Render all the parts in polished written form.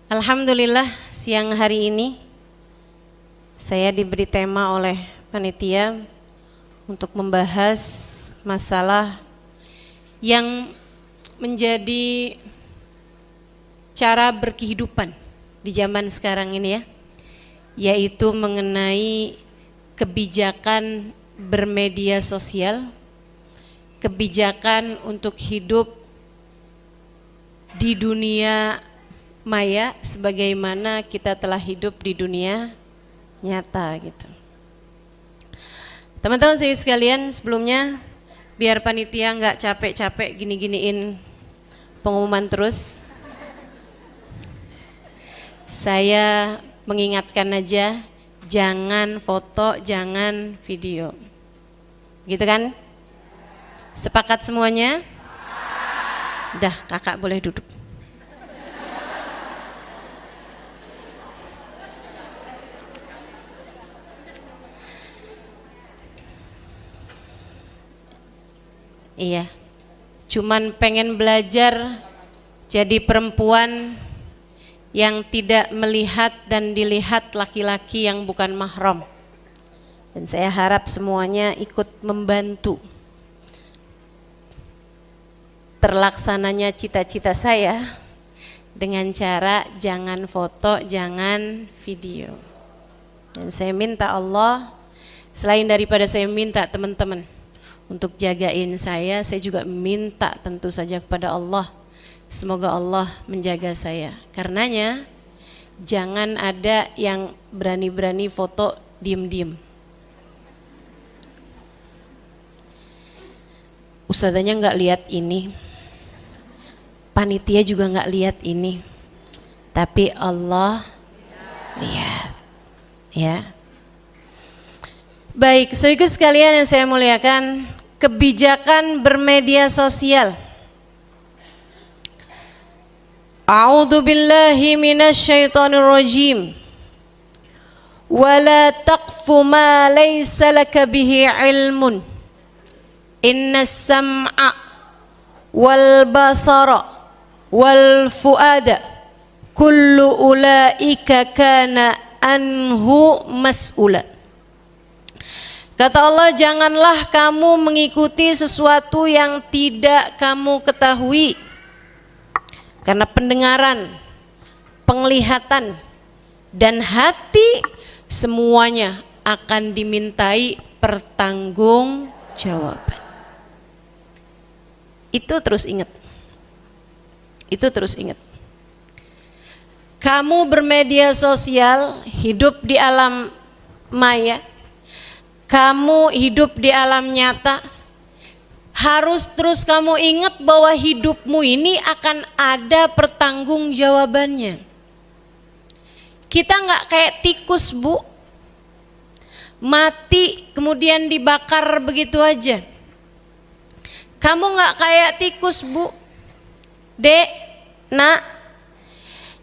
Alhamdulillah siang hari ini saya diberi tema oleh panitia untuk membahas masalah yang menjadi cara berkehidupan di zaman sekarang ini ya, yaitu mengenai kebijakan bermedia sosial, kebijakan untuk hidup di dunia maya sebagaimana kita telah hidup di dunia nyata gitu. Teman-teman saya sekalian, sebelumnya biar panitia nggak capek-capek gini-giniin pengumuman terus, saya mengingatkan aja, jangan foto, jangan video, gitu kan? Sepakat semuanya? Dah, kakak boleh duduk. Iya, cuman pengen belajar jadi perempuan yang tidak melihat dan dilihat laki-laki yang bukan mahram. Dan saya harap semuanya ikut membantu terlaksananya cita-cita saya dengan cara jangan foto, jangan video. Dan saya minta Allah, selain daripada saya minta teman-teman untuk jagain saya juga minta tentu saja kepada Allah, semoga Allah menjaga saya. Karenanya jangan ada yang berani-berani foto diem-diem. Ustadzanya nggak lihat ini, panitia juga nggak lihat ini, tapi Allah lihat, ya. Baik, saudaraku sekalian yang saya muliakan, kebijakan bermedia sosial. A'udzu billahi minasyaitonir rajim. Wala taqfu ma laysa laka bihi ilmun. Innas sam'a wal basara wal fuada kullu ulaika kana anhu mas'ula. Kata Allah, janganlah kamu mengikuti sesuatu yang tidak kamu ketahui, karena pendengaran, penglihatan, dan hati semuanya akan dimintai pertanggungjawaban. Itu terus ingat. Itu terus ingat. Kamu bermedia sosial, hidup di alam maya, kamu hidup di alam nyata, harus terus kamu ingat bahwa hidupmu ini akan ada pertanggungjawabannya. Kita nggak kayak tikus, Bu, mati kemudian dibakar begitu aja. Kamu nggak kayak tikus, Bu, Dek, Nak,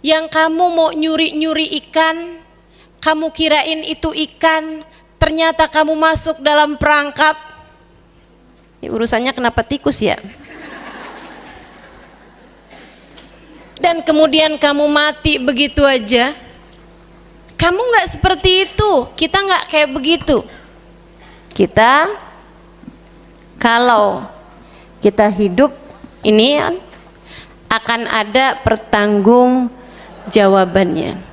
yang kamu mau nyuri-nyuri ikan, kamu kirain itu ikan, ternyata kamu masuk dalam perangkap. Ini urusannya kenapa tikus ya? Dan kemudian kamu mati begitu aja. Kamu nggak seperti itu. Kita nggak kayak begitu. Kita kalau kita hidup ini akan ada pertanggungjawabannya.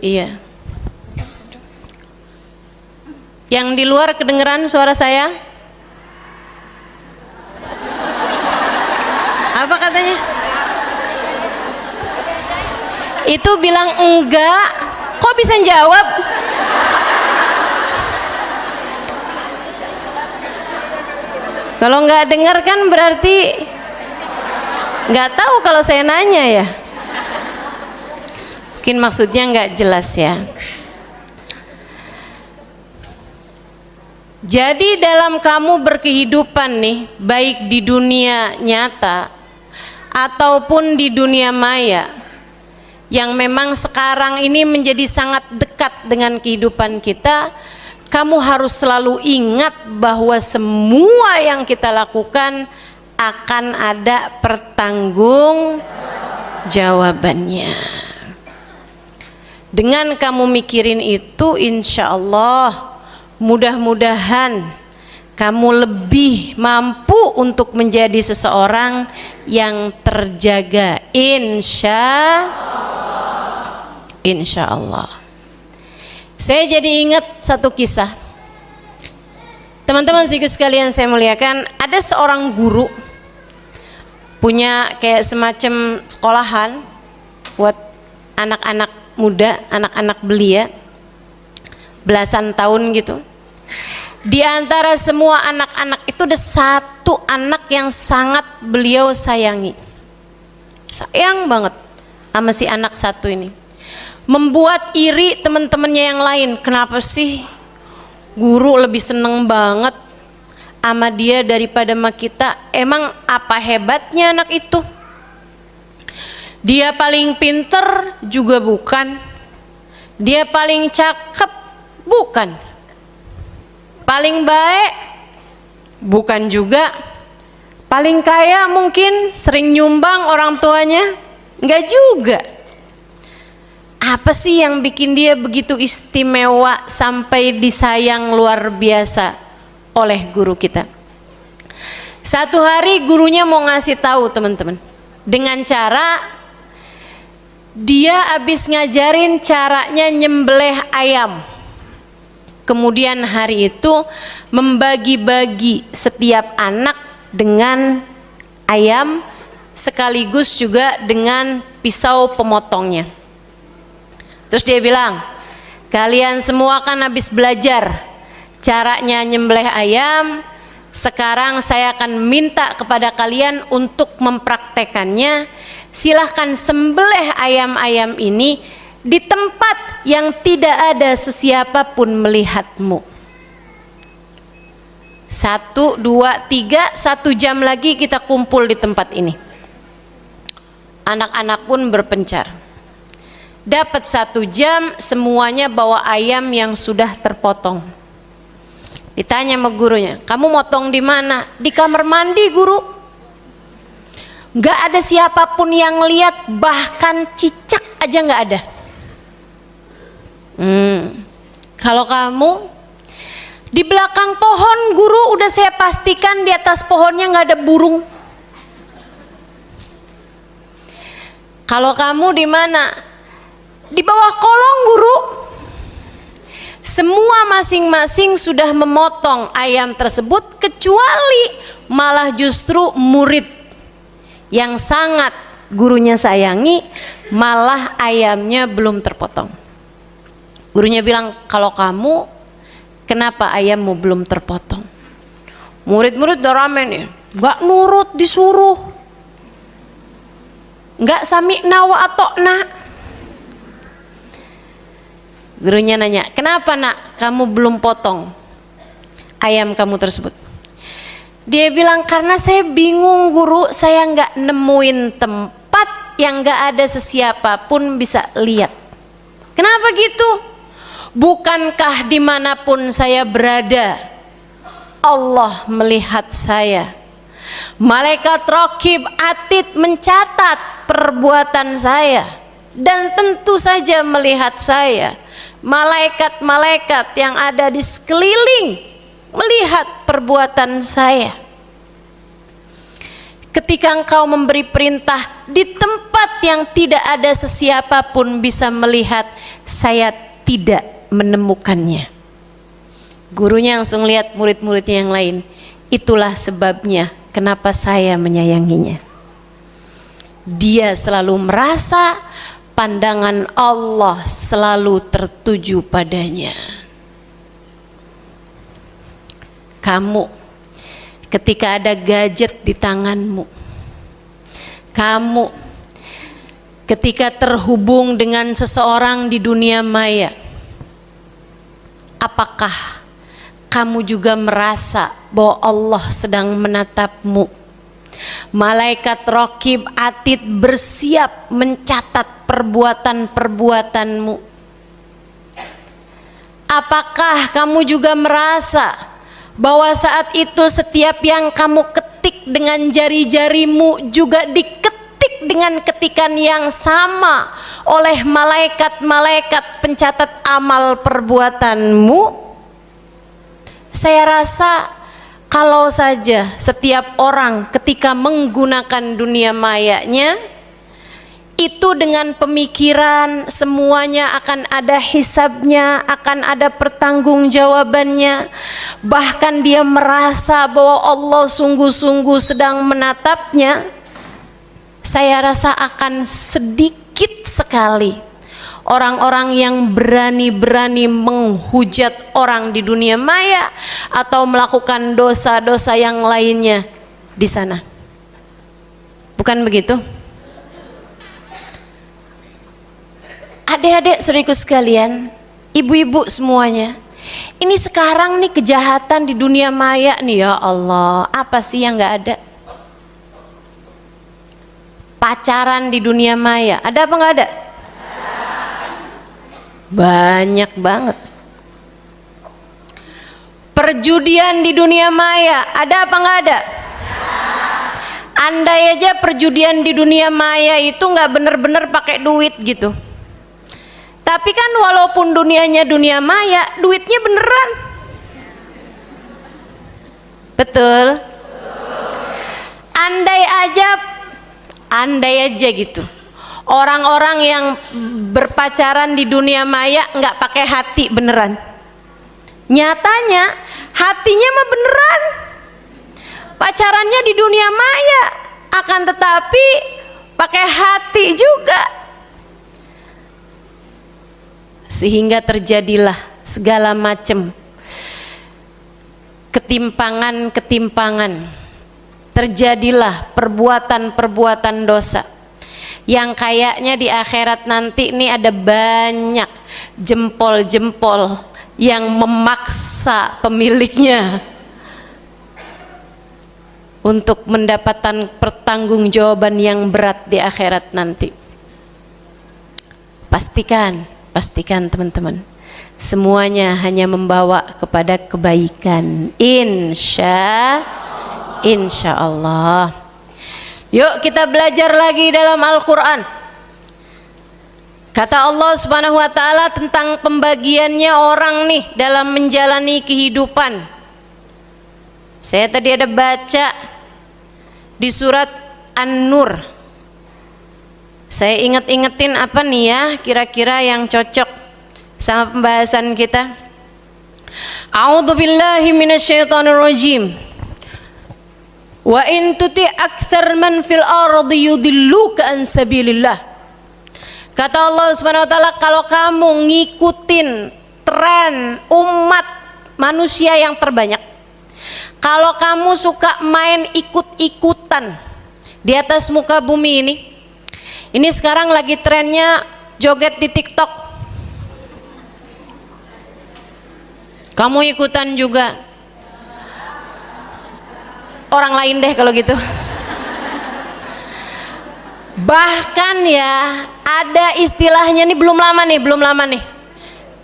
Iya. Yang di luar kedengeran suara saya? Apa katanya? Itu bilang enggak. Kok bisa jawab? Kalau nggak dengar kan berarti nggak tahu kalau saya nanya ya. Mungkin maksudnya nggak jelas ya. Jadi dalam kamu berkehidupan nih, baik di dunia nyata ataupun di dunia maya, yang memang sekarang ini menjadi sangat dekat dengan kehidupan kita, kamu harus selalu ingat bahwa semua yang kita lakukan akan ada pertanggungjawabannya. Dengan kamu mikirin itu, insya Allah mudah-mudahan kamu lebih mampu untuk menjadi seseorang yang terjaga, insya Allah. Saya jadi ingat satu kisah. Teman-teman sekalian saya muliakan, ada seorang guru punya kayak semacam sekolahan buat anak-anak muda, anak-anak belia, belasan tahun gitu. Di antara semua anak-anak itu ada satu anak yang sangat beliau sayangi, sayang banget sama si anak satu ini. Membuat iri teman-temannya yang lain. Kenapa sih guru lebih seneng banget sama dia daripada sama kita? Emang apa hebatnya anak itu? Dia paling pinter juga bukan, dia paling cakep bukan, paling baik bukan juga, paling kaya mungkin, sering nyumbang orang tuanya, enggak juga. Apa sih yang bikin dia begitu istimewa sampai disayang luar biasa oleh guru kita? Satu hari gurunya mau ngasih tahu teman-teman, dengan cara dia habis ngajarin caranya nyembelih ayam. Kemudian hari itu membagi-bagi setiap anak dengan ayam, sekaligus juga dengan pisau pemotongnya. Terus dia bilang, kalian semua kan habis belajar caranya nyembelih ayam. Sekarang saya akan minta kepada kalian untuk mempraktekannya. Silahkan sembelih ayam-ayam ini di tempat yang tidak ada sesiapa pun melihatmu. 1, 2, 3, 1 jam lagi kita kumpul di tempat ini. Anak-anak pun berpencar. Dapat 1 jam, semuanya bawa ayam yang sudah terpotong. Ditanya sama gurunya, kamu motong di mana? Di kamar mandi, guru. Gak ada siapapun yang lihat, bahkan cicak aja gak ada. Kalau kamu di belakang pohon, guru, udah saya pastikan di atas pohonnya gak ada burung. Kalau kamu di mana? Di bawah kolong, guru. Semua masing-masing sudah memotong ayam tersebut, kecuali malah justru murid yang sangat gurunya sayangi, malah ayamnya belum terpotong. Gurunya bilang, kalau kamu, kenapa ayammu belum terpotong? Murid-murid udah rame nih, gak nurut disuruh, gak sami'na wa atokna. Gurunya nanya, kenapa nak kamu belum potong ayam kamu tersebut? Dia bilang, karena saya bingung guru, saya nggak nemuin tempat yang nggak ada sesiapa pun bisa lihat. Kenapa gitu? Bukankah dimanapun saya berada, Allah melihat saya? Malaikat Raqib Atid mencatat perbuatan saya dan tentu saja melihat saya. Malaikat-malaikat yang ada di sekeliling melihat perbuatan saya. Ketika engkau memberi perintah di tempat yang tidak ada sesiapa pun bisa melihat, saya tidak menemukannya. Gurunya langsung lihat murid-muridnya yang lain. Itulah sebabnya kenapa saya menyayanginya. Dia selalu merasa pandangan Allah selalu tertuju padanya. Kamu ketika ada gadget di tanganmu, kamu ketika terhubung dengan seseorang di dunia maya, apakah kamu juga merasa bahwa Allah sedang menatapmu? Malaikat Raqib Atid bersiap mencatat perbuatan-perbuatanmu. Apakah kamu juga merasa bahwa saat itu setiap yang kamu ketik dengan jari-jarimu juga diketik dengan ketikan yang sama oleh malaikat-malaikat pencatat amal perbuatanmu? Saya rasa kalau saja setiap orang ketika menggunakan dunia mayanya itu dengan pemikiran semuanya akan ada hisabnya, akan ada pertanggungjawabannya, bahkan dia merasa bahwa Allah sungguh-sungguh sedang menatapnya, saya rasa akan sedikit sekali orang-orang yang berani-berani menghujat orang di dunia maya atau melakukan dosa-dosa yang lainnya di sana. Bukan begitu? Adik-adik saudaraku sekalian, ibu-ibu semuanya, ini sekarang nih kejahatan di dunia maya nih, ya Allah, apa sih yang nggak ada? Pacaran di dunia maya, ada apa nggak ada? Banyak banget. Perjudian di dunia maya, ada apa nggak ada? Andai aja perjudian di dunia maya itu nggak bener-bener pakai duit gitu. Tapi kan walaupun dunianya dunia maya, duitnya beneran. Betul? Andai aja gitu. Orang-orang yang berpacaran di dunia maya nggak pakai hati beneran. Nyatanya hatinya mah beneran. Pacarannya di dunia maya, akan tetapi pakai hati juga. Sehingga terjadilah segala macam ketimpangan-ketimpangan, terjadilah perbuatan-perbuatan dosa yang kayaknya di akhirat nanti ini ada banyak jempol-jempol yang memaksa pemiliknya untuk mendapatkan pertanggungjawaban yang berat di akhirat nanti. Pastikan teman-teman, semuanya hanya membawa kepada kebaikan, insya Allah. Yuk kita belajar lagi dalam Al-Quran. Kata Allah Subhanahu wa ta'ala tentang pembagiannya orang nih dalam menjalani kehidupan. Saya tadi ada baca di surat An-Nur. Saya ingetin apa nih ya kira-kira yang cocok sama pembahasan kita. A'udzubillahi minasyaitonirrajim. Wa in tuti aktsar man fil ardi yudilluka an sabilillah. Kata Allah Subhanahu wa taala, kalau kamu ngikutin tren umat manusia yang terbanyak, kalau kamu suka main ikut-ikutan di atas muka bumi ini sekarang lagi trennya joget di TikTok. Kamu ikutan juga. Orang lain deh kalau gitu. Bahkan ya ada istilahnya nih belum lama nih.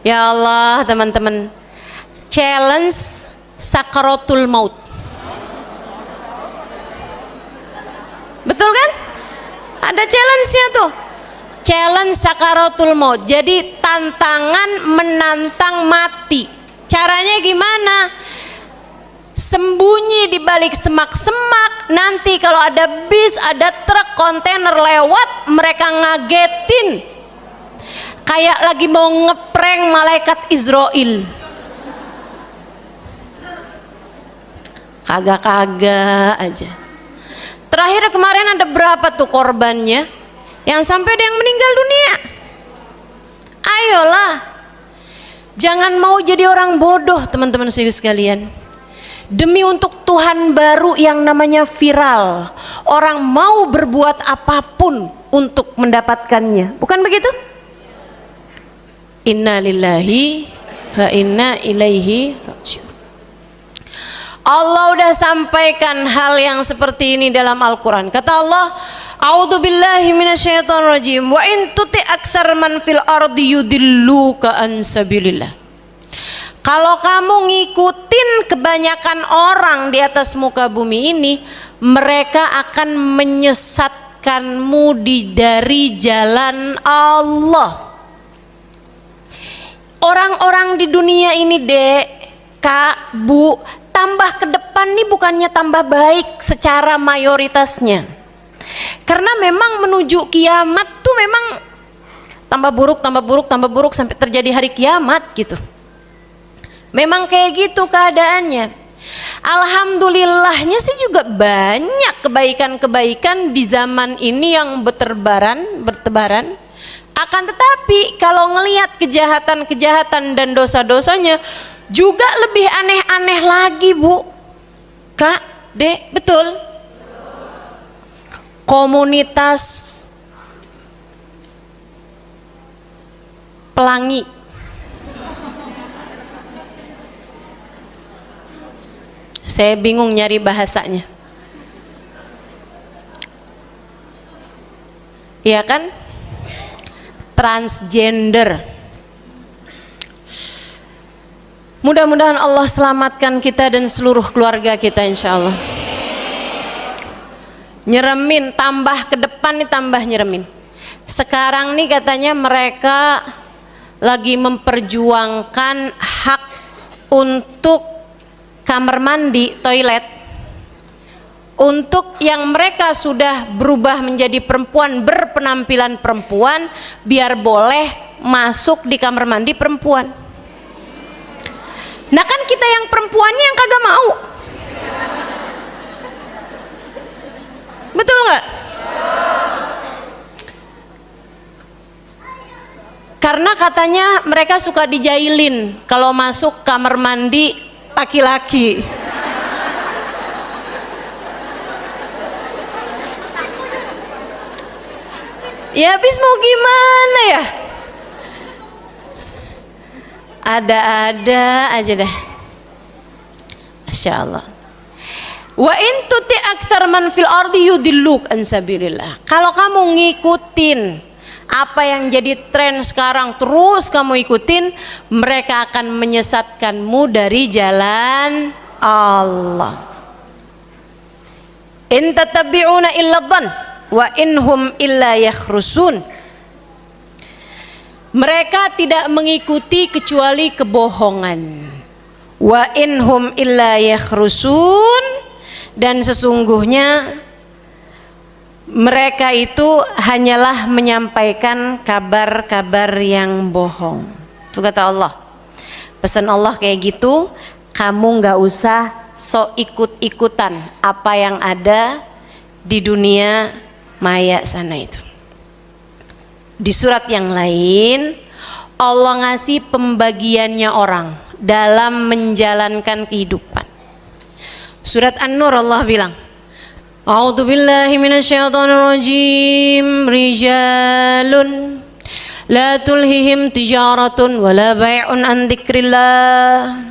Ya Allah teman-teman, challenge sakaratul maut. Betul kan? Ada challenge-nya tuh. Challenge sakaratul maut. Jadi tantangan menantang mati. Caranya gimana? Sembunyi di balik semak-semak. Nanti kalau ada bis, ada truk, kontainer lewat, mereka ngagetin. Kayak lagi mau ngeprank malaikat Israel. Kagak-kagak aja. Terakhir kemarin ada berapa tuh korbannya yang sampai ada yang meninggal dunia? Ayolah, jangan mau jadi orang bodoh teman-teman sekalian. Demi untuk Tuhan baru yang namanya viral, orang mau berbuat apapun untuk mendapatkannya. Bukan begitu? Inna lillahi wa inna ilaihi raji'un. Allah udah sampaikan hal yang seperti ini dalam Al-Quran. Kata Allah, A'udzubillahi minasyaitonirrajim. Wa in tuti aktsar man fil ardi yudilluka an sabilillah. Kalau kamu ngikutin kebanyakan orang di atas muka bumi ini, mereka akan menyesatkanmu dari jalan Allah. Orang-orang di dunia ini, Dek, Kak, Bu, tambah ke depan nih bukannya tambah baik secara mayoritasnya. Karena memang menuju kiamat tuh memang tambah buruk, tambah buruk, tambah buruk sampai terjadi hari kiamat gitu. Memang kayak gitu keadaannya. Alhamdulillahnya sih juga banyak kebaikan-kebaikan di zaman ini yang bertebaran. Akan tetapi kalau ngelihat kejahatan-kejahatan dan dosa-dosanya juga lebih aneh-aneh lagi, Bu, Kak, Dek, betul? Komunitas pelangi. Saya bingung nyari bahasanya. Iya kan? Transgender. Mudah-mudahan Allah selamatkan kita dan seluruh keluarga kita, insya Allah. Nyeremin, tambah ke depan nih tambah nyeremin. Sekarang nih katanya mereka lagi memperjuangkan hak untuk kamar mandi, toilet, untuk yang mereka sudah berubah menjadi perempuan, berpenampilan perempuan, biar boleh masuk di kamar mandi perempuan. Nah kan kita yang perempuannya yang kagak mau. Betul nggak? Karena katanya mereka suka dijailin kalau masuk kamar mandi laki-laki. Ya habis mau gimana ya? Ada-ada aja dah. Masya Allah. Wa in tuti aktsar man fil ardi yudilluk an sabilillah. Kalau kamu ngikutin apa yang jadi tren sekarang terus kamu ikutin, mereka akan menyesatkanmu dari jalan Allah. In tatabi'una illa dhann wa inhum illa yakhrusun. Mereka tidak mengikuti kecuali kebohongan. Wa inhum illa yakhrusun, dan sesungguhnya mereka itu hanyalah menyampaikan kabar-kabar yang bohong. Itu kata Allah. Pesan Allah kayak gitu, kamu nggak usah sok ikut-ikutan apa yang ada di dunia maya sana itu. Di surat yang lain, Allah ngasih pembagiannya orang dalam menjalankan kehidupan. Surat An-Nur Allah bilang, A'udzu billahi minasyaitonir rajim. Rijalun la tulhihim tijaratun wala bai'un an dzikrillah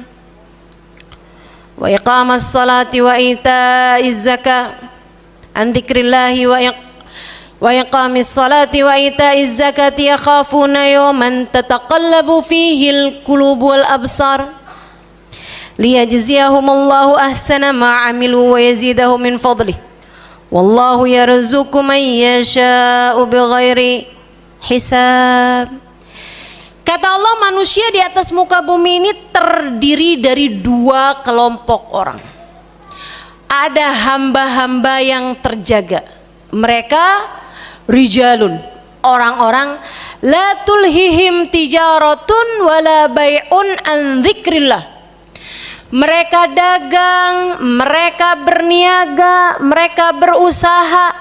wa iqamas salati wa ita'iz zakah an dzikrillahi wa iqamis salati wa ita'iz zakati yakhafuna yawman tataqallabu fihi al-qulub wal absar liyajziyahumullahu ahsana ma 'amilu wa yazidahum min fadlihi wallahu yarzuqu man yasha'u bighairi hisab. Kata Allah, manusia di atas muka bumi ini terdiri dari dua kelompok orang. Ada hamba-hamba yang terjaga. Mereka rijalun, orang-orang la tulhihim tijaratun wala bai'un an dzikrillah. Mereka dagang, mereka berniaga, mereka berusaha,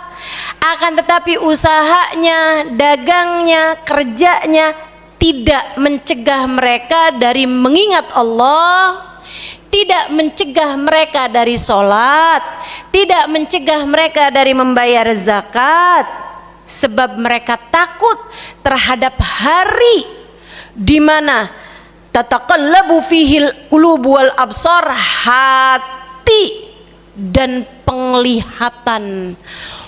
akan tetapi usahanya, dagangnya, kerjanya tidak mencegah mereka dari mengingat Allah, tidak mencegah mereka dari sholat, tidak mencegah mereka dari membayar zakat, sebab mereka takut terhadap hari di mana tataqallabu fihil qulubu wal absar, hati dan penglihatan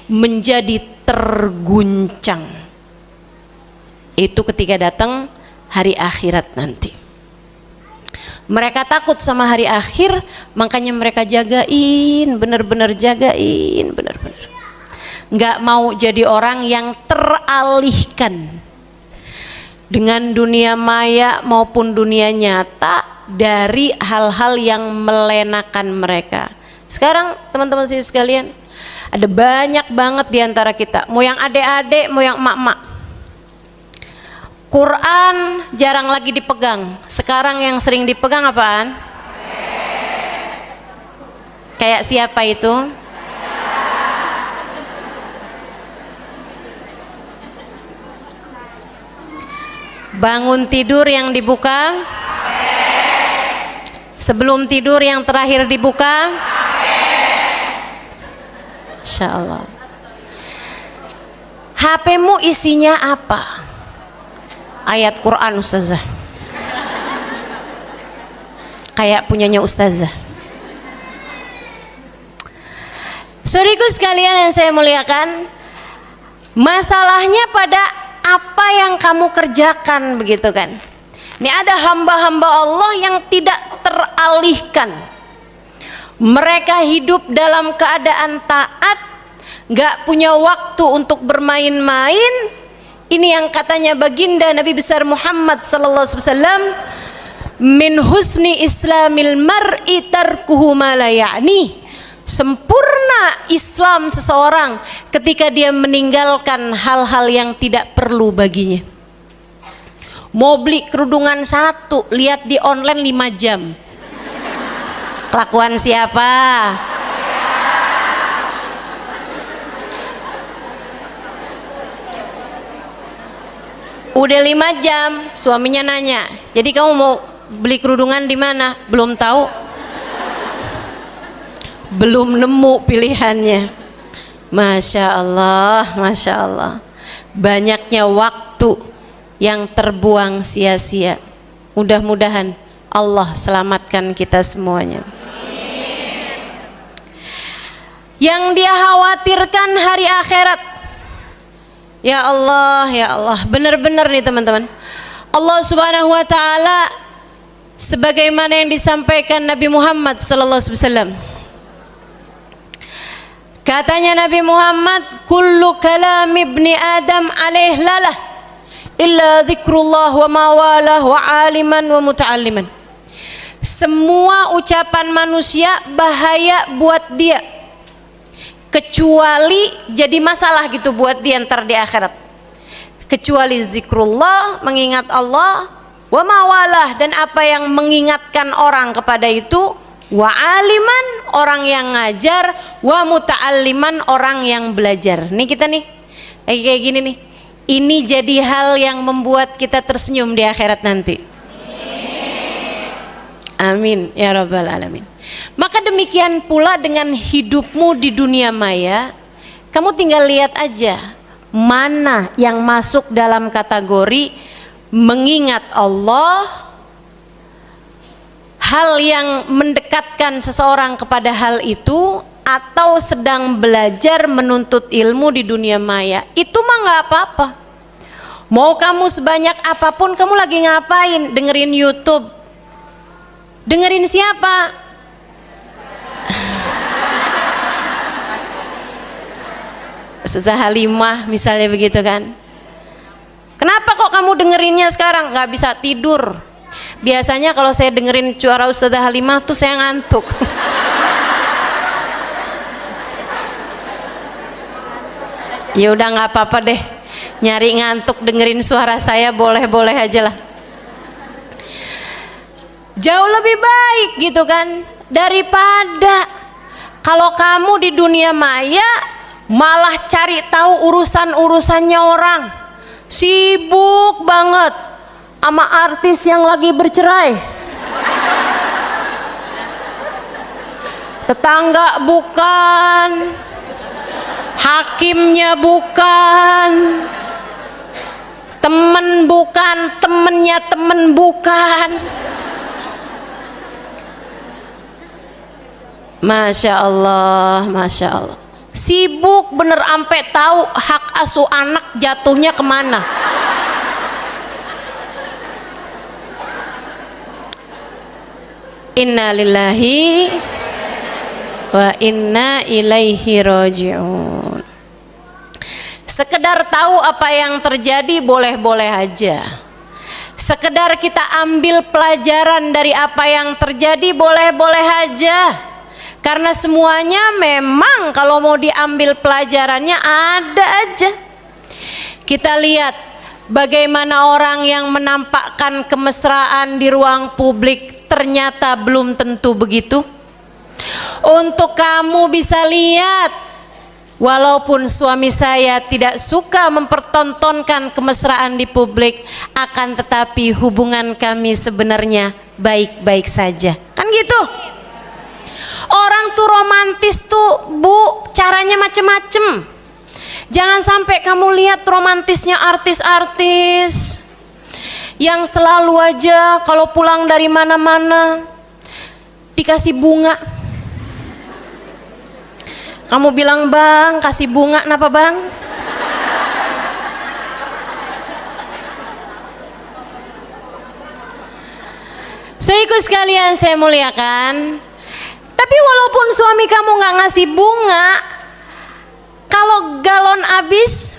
menjadi terguncang. Itu ketika datang hari akhirat nanti. Mereka takut sama hari akhir, makanya mereka jagain, bener-bener jagain, bener-bener. Nggak mau jadi orang yang teralihkan dengan dunia maya maupun dunia nyata dari hal-hal yang melenakan mereka. Sekarang teman-teman sekalian, ada banyak banget di antara kita, mau yang adik-adik, mau yang emak-emak, Quran jarang lagi dipegang. Sekarang yang sering dipegang apaan? Kayak siapa itu? Bangun tidur yang dibuka, sebelum tidur yang terakhir dibuka, Insya Allah. HP-mu isinya apa? Ayat Quran Ustazah, kayak punyanya Ustazah. Saudariku sekalian yang saya muliakan, masalahnya pada apa yang kamu kerjakan, begitu kan? Ini ada hamba-hamba Allah yang tidak teralihkan. Mereka hidup dalam keadaan taat, gak punya waktu untuk bermain-main. Ini yang katanya baginda Nabi besar Muhammad sallallahu alaihi wasallam, min husni islamil mar'i tarkuhu ma la ya'ni. Sempurna Islam seseorang ketika dia meninggalkan hal-hal yang tidak perlu baginya. Mau beli kerudungan satu, lihat di online 5 jam. Kelakuan siapa? Udah 5 jam, suaminya nanya, jadi kamu mau beli kerudungan di mana? Belum tahu, belum nemu pilihannya. Masya Allah, Masya Allah, banyaknya waktu yang terbuang sia-sia. Mudah-mudahan Allah selamatkan kita semuanya. Yang dia khawatirkan hari akhirat. Ya Allah, ya Allah, benar-benar nih teman-teman, Allah Subhanahu wa taala sebagaimana yang disampaikan Nabi Muhammad sallallahu alaihi wasallam. Katanya Nabi Muhammad, kullu kalam ibni Adam alaih lalah illa dzikrullah wa mawalah wa aliman wa muta'alliman. Semua ucapan manusia bahaya buat dia, kecuali jadi masalah gitu buat dia ntar di akhirat, kecuali zikrullah, mengingat Allah, wa mawalah, dan apa yang mengingatkan orang kepada itu, wa aliman, orang yang ngajar, wa muta'alliman, orang yang belajar. Nih kita nih kayak gini nih, ini jadi hal yang membuat kita tersenyum di akhirat nanti. Amin ya rabbal alamin. Maka demikian pula dengan hidupmu di dunia maya, kamu tinggal lihat aja mana yang masuk dalam kategori mengingat Allah, hal yang mendekatkan seseorang kepada hal itu, atau sedang belajar menuntut ilmu di dunia maya. Itu mah nggak apa-apa. Mau kamu sebanyak apapun, kamu lagi ngapain? Dengerin YouTube. Dengerin siapa? Ustazah Halimah misalnya begitu kan. Kenapa kok kamu dengerinnya sekarang? Nggak bisa tidur. Biasanya kalau saya dengerin suara Ustazah Halimah tuh saya ngantuk. Ya udah nggak apa-apa deh, nyari ngantuk dengerin suara saya, boleh-boleh aja lah. Jauh lebih baik gitu kan, daripada kalau kamu di dunia maya malah cari tahu urusan-urusannya orang, sibuk banget sama artis yang lagi bercerai, tetangga bukan, hakimnya bukan, temen bukan, temennya temen bukan. Masya Allah, Masya Allah, sibuk bener ampe tahu hak asuh anak jatuhnya kemana. Inna lillahi wa inna ilaihi raji'un. Sekedar tahu apa yang terjadi boleh-boleh aja. Sekedar kita ambil pelajaran dari apa yang terjadi boleh-boleh aja. Karena semuanya memang kalau mau diambil pelajarannya ada aja. Kita lihat bagaimana orang yang menampakkan kemesraan di ruang publik ternyata belum tentu begitu. Untuk kamu bisa lihat, walaupun suami saya tidak suka mempertontonkan kemesraan di publik, akan tetapi hubungan kami sebenarnya baik-baik saja. Kan gitu. Orang tuh romantis tuh, Bu, caranya macem-macem. Jangan sampai kamu lihat romantisnya artis-artis yang selalu aja kalau pulang dari mana-mana dikasih bunga. Kamu bilang, Bang, kasih bunga kenapa, Bang? Saudaraku sekalian saya muliakan, tapi walaupun suami kamu nggak ngasih bunga, kalau galon habis,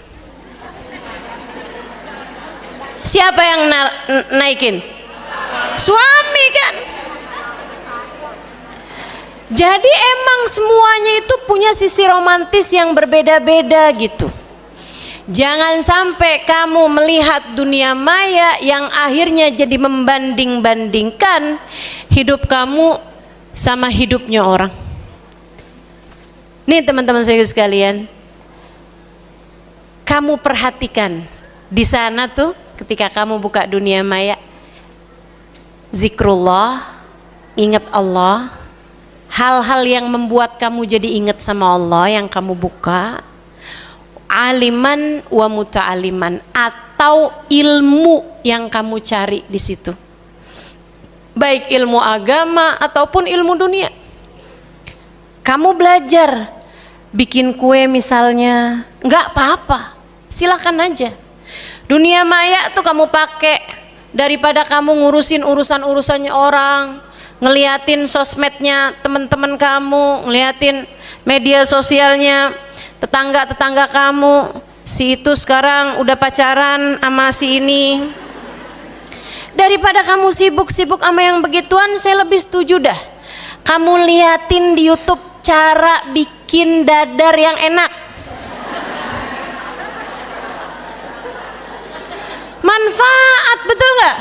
siapa yang naikin? Suami kan? Jadi emang semuanya itu punya sisi romantis yang berbeda-beda gitu. Jangan sampai kamu melihat dunia maya yang akhirnya jadi membanding-bandingkan hidup kamu sama hidupnya orang. Nih teman-teman saya sekalian, kamu perhatikan di sana tuh ketika kamu buka dunia maya, zikrullah, ingat Allah, hal-hal yang membuat kamu jadi ingat sama Allah yang kamu buka, aliman wa muta'aliman, atau ilmu yang kamu cari di situ, baik ilmu agama ataupun ilmu dunia. Kamu belajar bikin kue misalnya, nggak apa-apa, silakan aja. Dunia maya tuh kamu pakai daripada kamu ngurusin urusan-urusannya orang, ngeliatin sosmednya teman-teman kamu, ngeliatin media sosialnya tetangga-tetangga kamu, si itu sekarang udah pacaran sama si ini. Daripada kamu sibuk-sibuk sama yang begituan, saya lebih setuju dah kamu liatin di YouTube cara bikin dadar yang enak. Manfaat, betul nggak?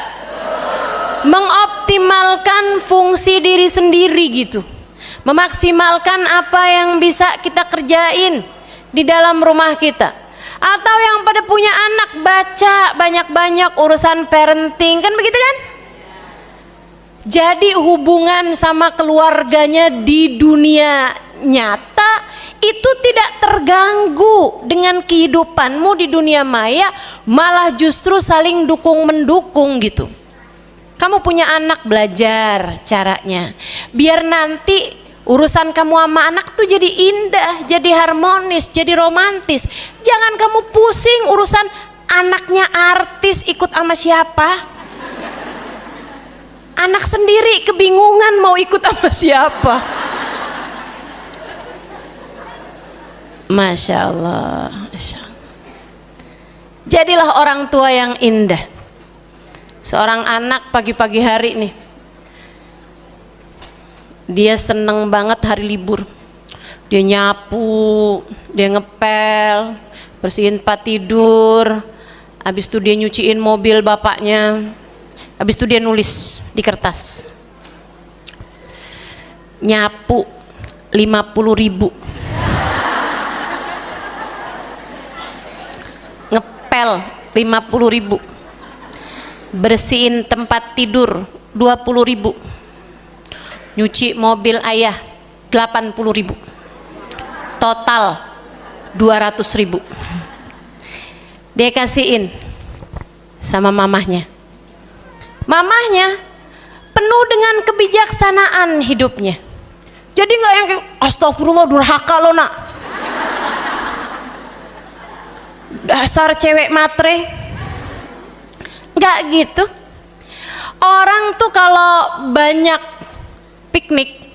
Mengoptimalkan fungsi diri sendiri gitu, memaksimalkan apa yang bisa kita kerjain di dalam rumah kita. Atau yang pada punya anak, baca banyak-banyak urusan parenting, kan begitu kan? Jadi hubungan sama keluarganya di dunia nyata itu tidak terganggu dengan kehidupanmu di dunia maya, malah justru saling dukung-mendukung gitu. Kamu punya anak, belajar caranya biar nanti urusan kamu sama anak tuh jadi indah, jadi harmonis, jadi romantis. Jangan kamu pusing urusan anaknya artis ikut sama siapa. Anak sendiri kebingungan mau ikut sama siapa. Masya Allah, Masya Allah. Jadilah orang tua yang indah. Seorang anak pagi-pagi hari nih, dia seneng banget hari libur. Dia nyapu, dia ngepel, bersihin tempat tidur, habis itu dia nyuciin mobil bapaknya, habis itu dia nulis di kertas, nyapu 50.000, ngepel 50.000, bersihin tempat tidur 20.000, nyuci mobil ayah 80.000, total 200.000. Dia kasihin sama mamahnya. Mamahnya penuh dengan kebijaksanaan hidupnya. Jadi nggak yang kayak astagfirullah durhaka lo nak, dasar cewek matre, nggak gitu. Orang tuh kalau banyak piknik.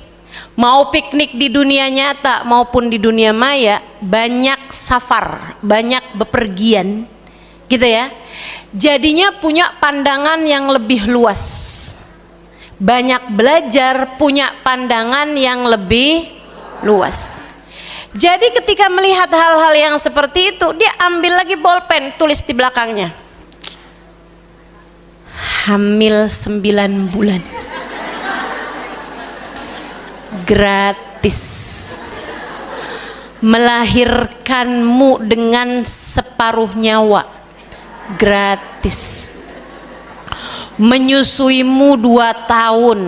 Mau piknik di dunia nyata maupun di dunia maya, banyak safar, banyak bepergian gitu ya. Jadinya punya pandangan yang lebih luas, banyak belajar, punya pandangan yang lebih luas. Jadi ketika melihat hal-hal yang seperti itu, dia ambil lagi bolpen, tulis di belakangnya, hamil 9 bulan, gratis, melahirkanmu dengan separuh nyawa, gratis, menyusuimu 2 tahun,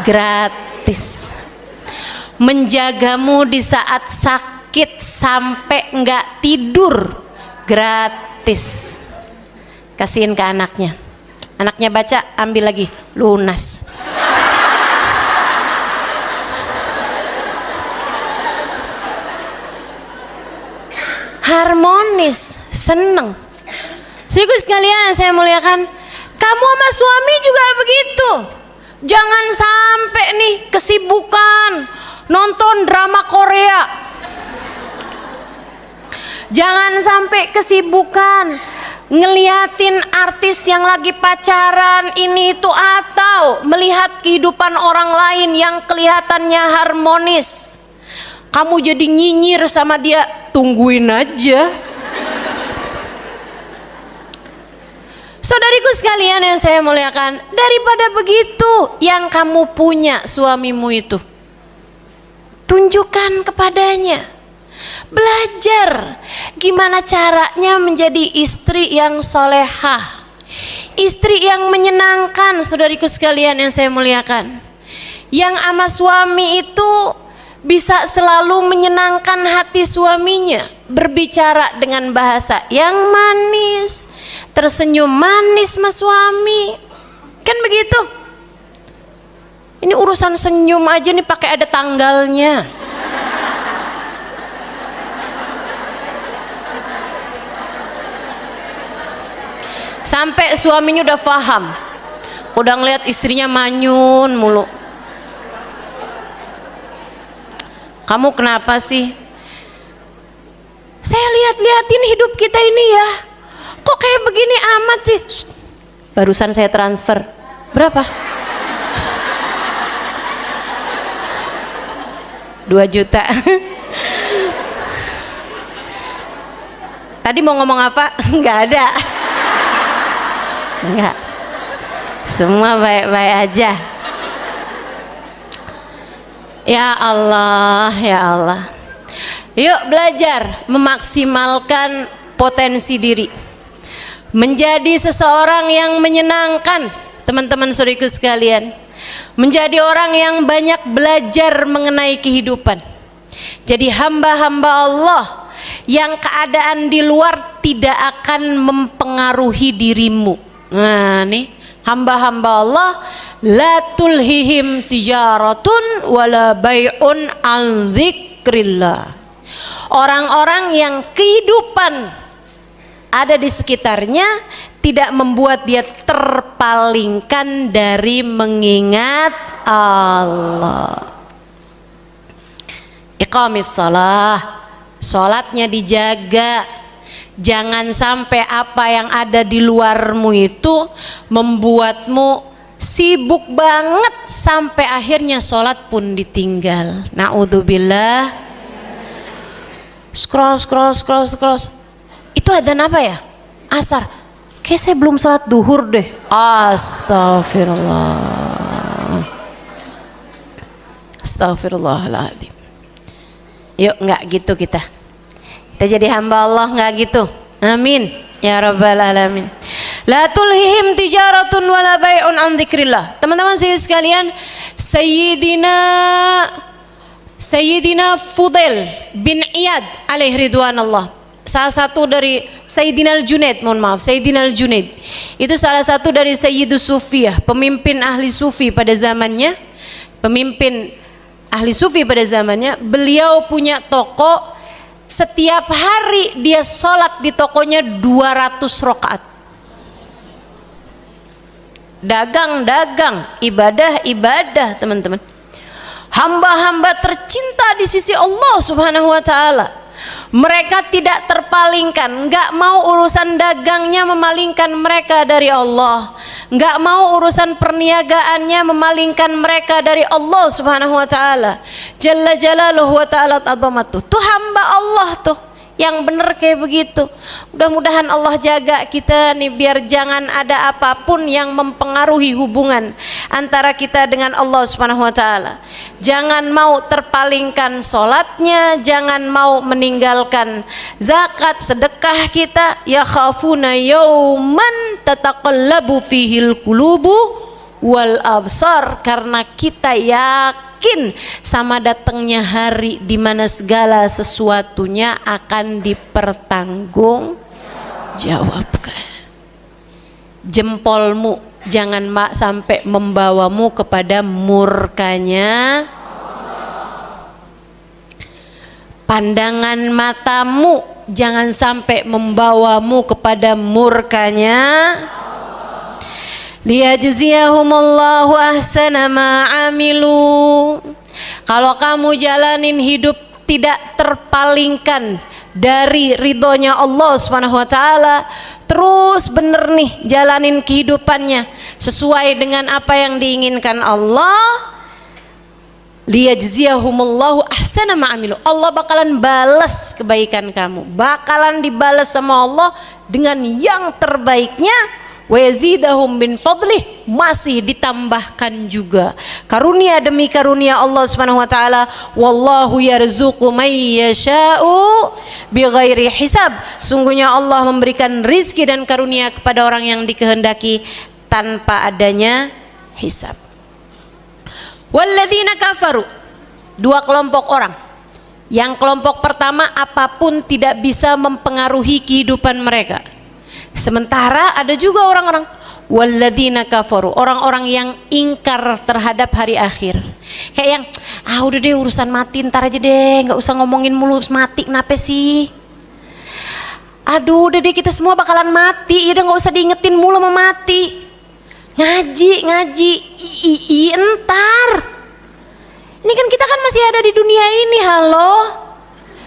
gratis, menjagamu di saat sakit sampai enggak tidur, gratis. Kasihin ke anaknya, anaknya baca, ambil lagi, lunas. Harmonis, seneng. Saudaraku sekalian yang saya muliakan, kamu sama suami juga begitu. Jangan sampai nih kesibukan nonton drama Korea, jangan sampai kesibukan ngeliatin artis yang lagi pacaran ini itu, atau melihat kehidupan orang lain yang kelihatannya harmonis, kamu jadi nyinyir sama dia. Tungguin aja. Saudariku sekalian yang saya muliakan, daripada begitu, yang kamu punya suamimu itu, tunjukkan kepadanya. Belajar gimana caranya menjadi istri yang solehah, istri yang menyenangkan. Saudariku sekalian yang saya muliakan, yang sama suami itu bisa selalu menyenangkan hati suaminya, berbicara dengan bahasa yang manis, tersenyum manis sama suami, kan begitu. Ini urusan senyum aja nih pakai ada tanggalnya. Sampai suaminya udah paham, udah ngeliat istrinya manyun mulu. Kamu kenapa sih? Saya lihat-liatin hidup kita ini ya, kok kayak begini amat sih? Barusan saya transfer, berapa? 2 juta. Tadi mau ngomong apa? Nggak ada. Enggak. Semua baik-baik aja. Ya Allah, ya Allah. Yuk belajar memaksimalkan potensi diri, menjadi seseorang yang menyenangkan. Teman-teman saudaraku sekalian, menjadi orang yang banyak belajar mengenai kehidupan. Jadi hamba-hamba Allah yang keadaan di luar tidak akan mempengaruhi dirimu. Nah nih, hamba-hamba Allah, la tulhihim tijaratun wala bai'un an dzikrillah. Orang-orang yang kehidupan ada di sekitarnya tidak membuat dia terpalingkan dari mengingat Allah. Iqamis shalah, sholatnya dijaga. Jangan sampai apa yang ada di luarmu itu membuatmu sibuk banget sampai akhirnya sholat pun ditinggal. Na'udzubillah. Scroll. Itu adzan apa ya? Asar. Kayak saya belum sholat duhur deh. Astagfirullah. Astagfirullahaladzim. Yuk nggak gitu kita jadi hamba Allah, nggak gitu. Amin ya rabbal alamin. La tulhihim tijaratun wala bai'un an dzikrillah. Teman-teman sekalian, Sayyidina Fudail bin Iyad alaihi ridwanallah, salah satu dari Sayyidina Al-Junaid, Sayyidina Al-Junaid itu salah satu dari Sayyidus Sufiyah, pemimpin ahli sufi pada zamannya. Beliau punya toko. Setiap hari dia sholat di tokonya 200 rakaat. Dagang, ibadah, teman-teman. hamba-hamba tercinta di sisi Allah Subhanahu wa taala. Mereka tidak terpalingkan, nggak mau urusan dagangnya memalingkan mereka dari Allah, nggak mau urusan perniagaannya memalingkan mereka dari Allah Subhanahu wa taala. Jalla jalaluhu wa ta'ala azamatuh. Tuh hamba Allah tuh yang benar kayak begitu. Mudah-mudahan Allah jaga kita nih biar jangan ada apapun yang mempengaruhi hubungan antara kita dengan Allah Subhanahu wa taala. Jangan mau terpalingkan salatnya, jangan mau meninggalkan zakat, sedekah kita. Ya khafuna yauman tataqallabu fihil qulubu wal absar, karena kita yakin sama datangnya hari di mana segala sesuatunya akan dipertanggungjawabkan. Jempolmu jangan sampai membawamu kepada murkanya. Pandangan matamu jangan sampai membawamu kepada murkanya. Liyajziyahumullahu ahsana ma amilu. Kalau kamu jalanin hidup tidak terpalingkan dari ridhonya Allah Subhanahu wa taala, terus bener nih jalanin kehidupannya sesuai dengan apa yang diinginkan Allah, liyajziyahumullahu ahsana ma amilu. Allah bakalan balas kebaikan kamu, bakalan dibalas sama Allah dengan yang terbaiknya. Wa yazidahum min fadlih, masih ditambahkan juga karunia demi karunia Allah Subhanahu wa taala. Wallahu yarzuqu may yasha'u bighairi hisab. Sungguhnya Allah memberikan rizki dan karunia kepada orang yang dikehendaki tanpa adanya hisab. Walladzina kafaru, dua kelompok orang. Yang kelompok pertama, apapun tidak bisa mempengaruhi kehidupan mereka. Sementara ada juga orang-orang walladzina kafaru, orang-orang yang ingkar terhadap hari akhir. Kayak yang udah deh urusan mati ntar aja deh, nggak usah ngomongin mulu mati, kenapa sih? Aduh udah deh kita semua bakalan mati, ya udah nggak usah diingetin mulu sama mati. Ngaji entar. Ini kan kita kan masih ada di dunia ini, halo.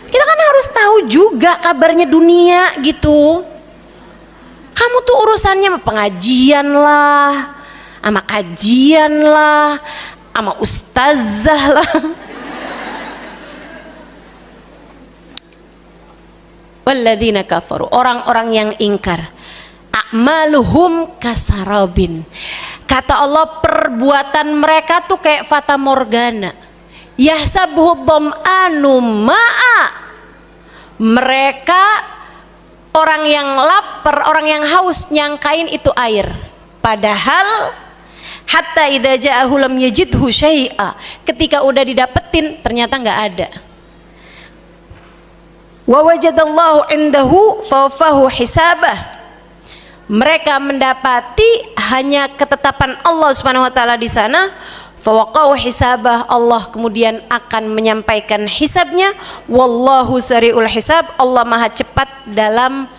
Kita kan harus tahu juga kabarnya dunia gitu. Kamu tuh urusannya sama pengajian lah, sama kajian lah, sama ustazah lah. Walladzina kafaru, orang-orang yang ingkar, a'maluhum kasarabin. Kata Allah, perbuatan mereka tuh kayak fata morgana. Yahsabuhu dham'anu ma'a. Mereka orang yang lapar, orang yang haus nyangkain itu air. Padahal hatta idza ja'ahu lam yajidhu syai'a. Ketika udah didapetin ternyata nggak ada. Wa wajadallahu indahu fawafahu hisabah. Mereka mendapati hanya ketetapan Allah Subhanahu wa taala di sana. Fawaqahu hisabah, Allah kemudian akan menyampaikan hisabnya. Wallahu sari'ul hisab, Allah maha cepat dalam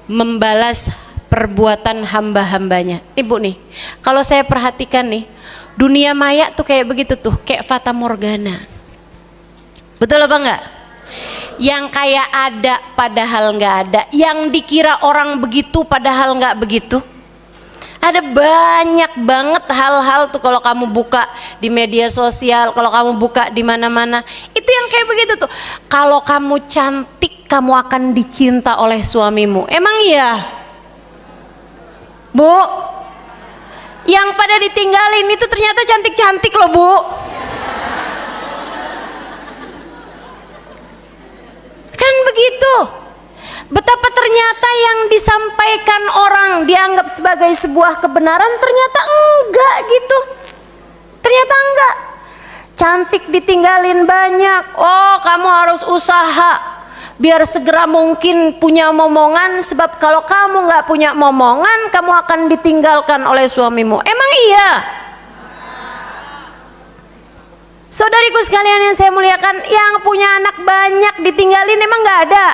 membalas perbuatan hamba-hambanya. Ibu nih, kalau saya perhatikan nih, dunia maya tuh kayak begitu tuh, kayak fata morgana. Betul apa enggak? Yang kayak ada padahal enggak ada, yang dikira orang begitu padahal enggak begitu. Ada banyak banget hal-hal tuh kalau kamu buka di media sosial, kalau kamu buka di mana-mana, itu yang kayak begitu tuh. Kalau kamu cantik, kamu akan dicinta oleh suamimu. Emang iya? Bu? Yang pada ditinggalin itu ternyata cantik-cantik loh, Bu. Kan begitu. Betapa ternyata yang disampaikan orang dianggap sebagai sebuah kebenaran ternyata enggak gitu. Ternyata enggak. Cantik ditinggalin banyak. Oh, kamu harus usaha biar segera mungkin punya momongan, sebab kalau kamu enggak punya momongan, kamu akan ditinggalkan oleh suamimu. Emang iya? Saudariku sekalian yang saya muliakan, yang punya anak banyak ditinggalin emang enggak ada?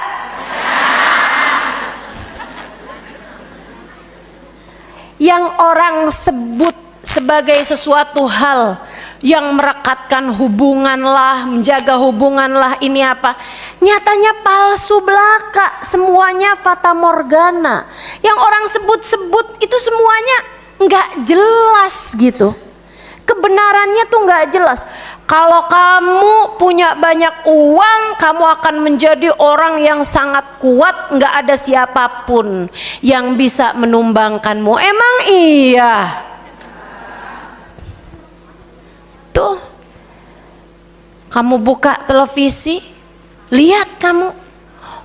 Yang orang sebut sebagai sesuatu hal yang merekatkan hubungan lah, menjaga hubungan lah, ini apa. Nyatanya palsu belaka, semuanya fata morgana. Yang orang sebut-sebut itu semuanya nggak jelas gitu. Kebenarannya tuh nggak jelas. Kalau kamu punya banyak uang, kamu akan menjadi orang yang sangat kuat, nggak ada siapapun yang bisa menumbangkanmu. Emang iya? Tuh, kamu buka televisi, lihat kamu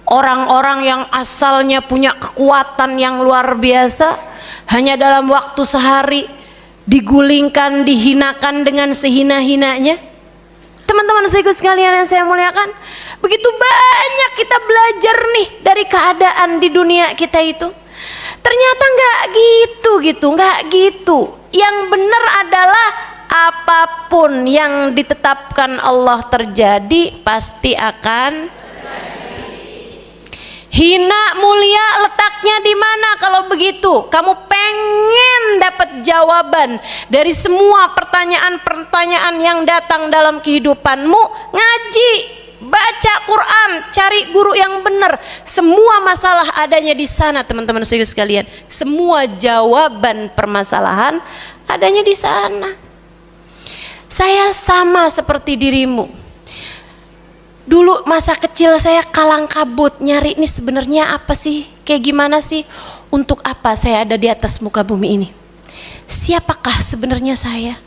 orang-orang yang asalnya punya kekuatan yang luar biasa, hanya dalam waktu sehari digulingkan, dihinakan dengan sehina-hinanya. Teman-teman sekalian yang saya muliakan, begitu banyak kita belajar nih dari keadaan di dunia kita itu. Ternyata nggak gitu, nggak gitu. Yang benar adalah apapun yang ditetapkan Allah terjadi pasti akan hina mulia. Letaknya di mana kalau begitu? Kamu pengen dapat jawaban dari semua pertanyaan-pertanyaan yang datang dalam kehidupanmu, ngaji, baca Quran, cari guru yang benar. Semua masalah adanya di sana, teman-teman sekalian. Semua jawaban permasalahan adanya di sana. Saya sama seperti dirimu. Dulu masa kecil saya kalang kabut nyari ini sebenarnya apa sih? Kayak gimana sih? Untuk apa saya ada di atas muka bumi ini? Siapakah sebenarnya saya?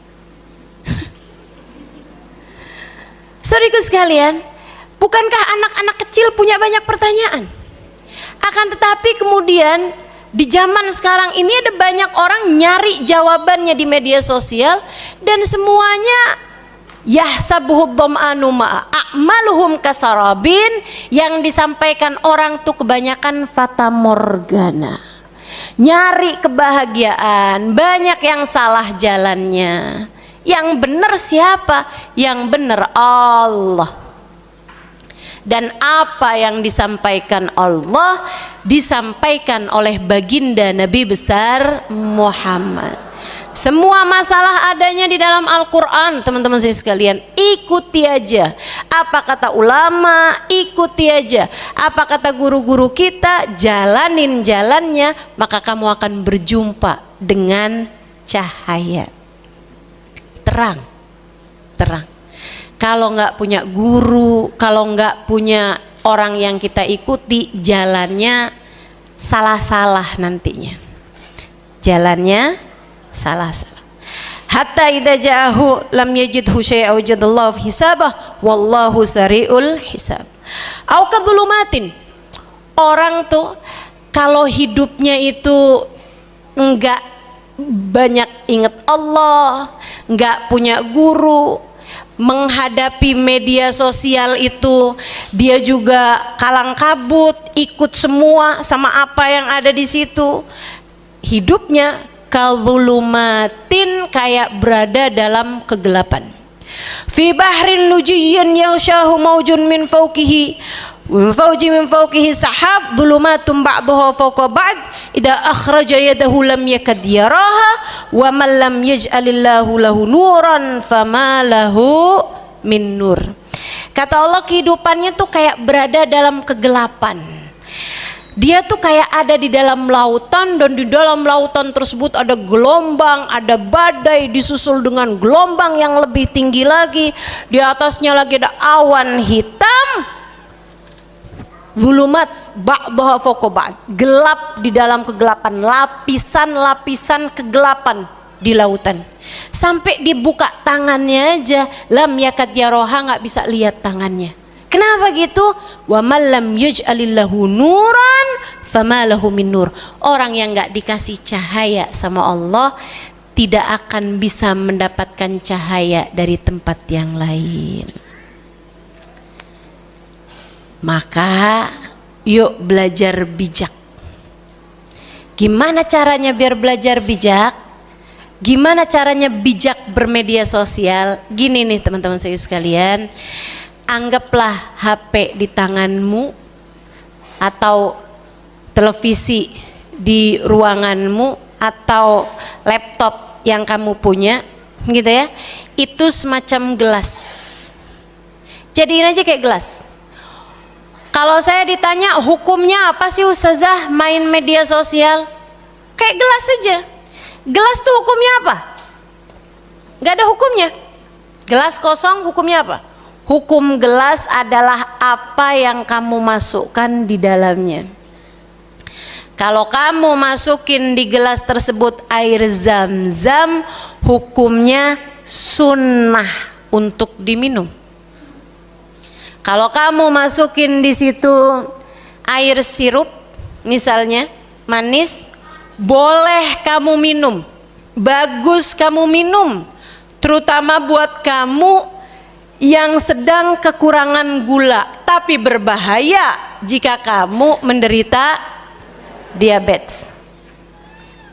Saudaraku sekalian, bukankah anak-anak kecil punya banyak pertanyaan? Akan tetapi kemudian di zaman sekarang ini ada banyak orang nyari jawabannya di media sosial, dan semuanya yahsabuhu dhama'anu ma'a a'maluhum kasarabin. Yang disampaikan orang tuh kebanyakan fata morgana, nyari kebahagiaan, banyak yang salah jalannya. Yang benar siapa? Yang benar Allah. Dan apa yang disampaikan Allah disampaikan oleh baginda Nabi besar Muhammad. Semua masalah adanya di dalam Al-Quran, teman-teman saya sekalian. Ikuti aja apa kata ulama, ikuti aja apa kata guru-guru kita, jalanin jalannya, maka kamu akan berjumpa dengan cahaya terang. Kalau nggak punya guru, kalau nggak punya orang yang kita ikuti, jalannya salah-salah nantinya. Jalannya salah-salah. Hatta idza ja'ahu lam yajidhu syai'an wajadallahu hisabah wallahu sari'ul hisab. Au kadulumatin. Orang tuh kalau hidupnya itu enggak banyak ingat Allah, enggak punya guru, menghadapi media sosial itu dia juga kalang kabut, ikut semua sama apa yang ada di situ. Hidupnya kalulumatin, kayak berada dalam kegelapan. Fi bahrin lujiyyin yaghshahu maujun min fawqihi min fawqihi sahab dhulumatun ba'daha fawqa ba'd idza akhraja yadahu lam yakad yaraha wa man lam yaj'alillahu lahu nuran fama lahu min nur. Kata Allah, kehidupannya tuh kayak berada dalam kegelapan. Dia tuh kayak ada di dalam lautan, dan di dalam lautan tersebut ada gelombang, ada badai disusul dengan gelombang yang lebih tinggi lagi. Di atasnya lagi ada awan hitam. Zulumat ba'daha fawqa ba'd, gelap di dalam kegelapan, lapisan-lapisan kegelapan di lautan. Sampai dibuka tangannya aja, lam yakad yaroha, nggak bisa lihat tangannya. Kenapa gitu? Wa man lam yaj'alillahu nuran fama lahu min nur. Orang yang nggak dikasih cahaya sama Allah tidak akan bisa mendapatkan cahaya dari tempat yang lain. Maka yuk belajar bijak. Gimana caranya biar belajar bijak? Gimana caranya bijak bermedia sosial? Gini nih teman-teman saya sekalian, anggaplah HP di tanganmu atau televisi di ruanganmu atau laptop yang kamu punya. gitu ya, itu semacam gelas. Jadiin aja kayak gelas. Kalau saya ditanya hukumnya apa sih Ustazah main media sosial? Kayak gelas aja. Gelas tuh hukumnya apa? Gak ada hukumnya. Gelas kosong hukumnya apa? Hukum gelas adalah apa yang kamu masukkan di dalamnya. Kalau kamu masukin di gelas tersebut air zam-zam, hukumnya sunnah untuk diminum. Kalau kamu masukin di situ air sirup, misalnya manis, boleh kamu minum, bagus kamu minum, terutama buat kamu yang sedang kekurangan gula, tapi berbahaya jika kamu menderita diabetes.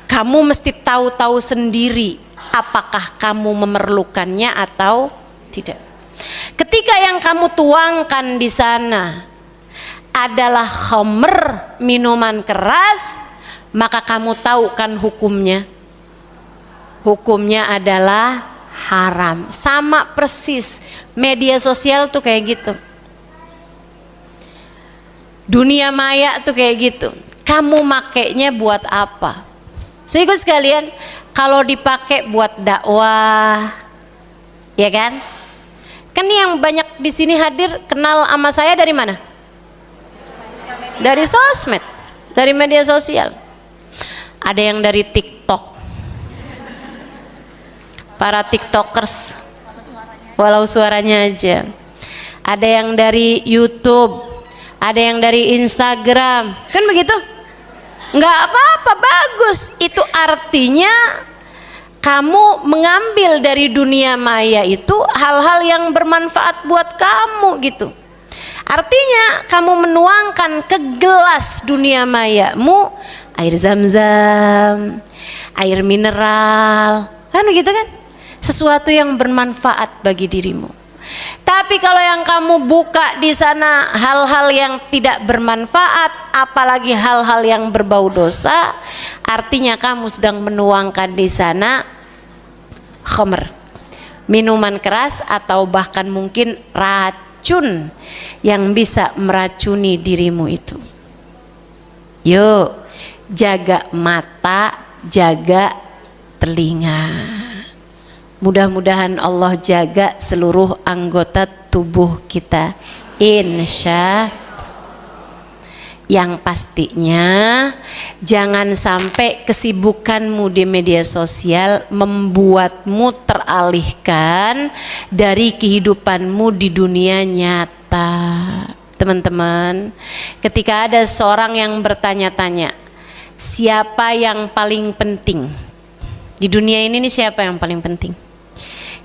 Kamu mesti tahu-tahu sendiri apakah kamu memerlukannya atau tidak. Ketika yang kamu tuangkan di sana adalah khamr, minuman keras, maka kamu tahu kan hukumnya. Hukumnya adalah haram. Sama persis media sosial tuh kayak gitu, dunia maya tuh kayak gitu. Kamu makainya buat apa? Saudara sekalian, kalau dipakai buat dakwah, ya kan? Kan yang banyak di sini hadir kenal sama saya dari mana? Dari sosmed, dari media sosial. Ada yang dari TikTok, para tiktokers, walau suaranya aja. Ada yang dari YouTube, ada yang dari Instagram, kan begitu? Nggak apa-apa, bagus. Itu artinya kamu mengambil dari dunia maya itu hal-hal yang bermanfaat buat kamu gitu. Artinya kamu menuangkan ke gelas dunia mayamu air zam-zam, air mineral, kan begitu kan? Sesuatu yang bermanfaat bagi dirimu. Tapi kalau yang kamu buka di sana hal-hal yang tidak bermanfaat, apalagi hal-hal yang berbau dosa, artinya kamu sedang menuangkan di sana khamr, minuman keras, atau bahkan mungkin racun yang bisa meracuni dirimu itu. Yuk, jaga mata, jaga telinga. Mudah-mudahan Allah jaga seluruh anggota tubuh kita, insya. Yang pastinya jangan sampai kesibukanmu di media sosial membuatmu teralihkan dari kehidupanmu di dunia nyata. Teman-teman, ketika ada seorang yang bertanya-tanya, siapa yang paling penting di dunia ini, siapa yang paling penting?